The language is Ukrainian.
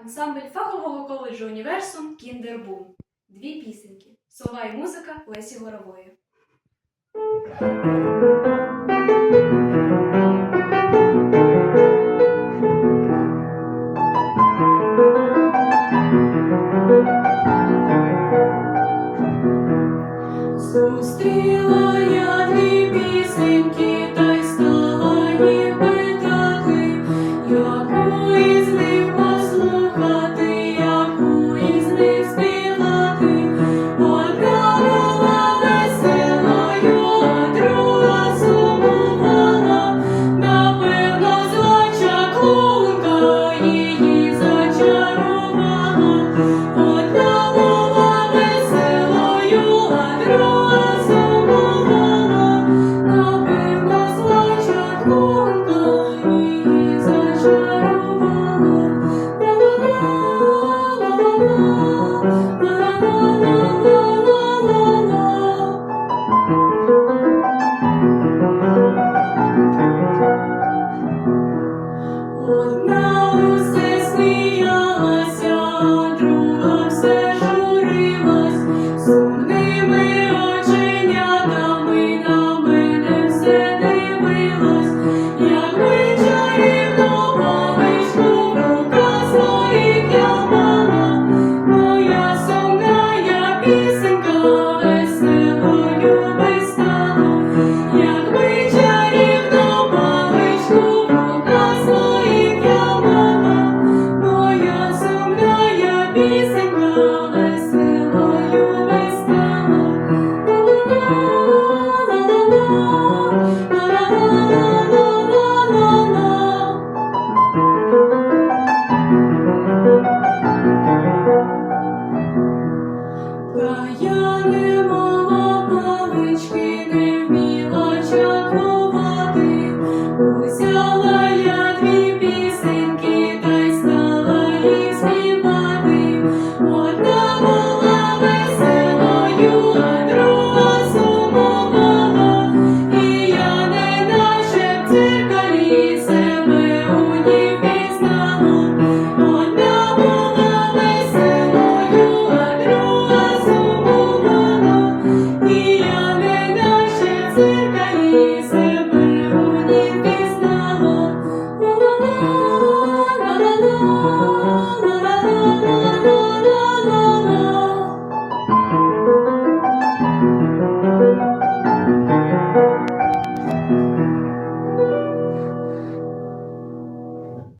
Ансамбль фахового коледжу «Універсум» «Кіндербум». Дві пісеньки. Слова і музика Лесі Горової. Зустріла я дві пісеньки, та й стала їх питати, яку із них послухати, яку із них співати. Одна була веселою, а друга сумувала, напевно, зла чаклунка її зачарувала. Одна була веселою, а друга сумувала, напевно, зла чаклунка її зачарувала. Одна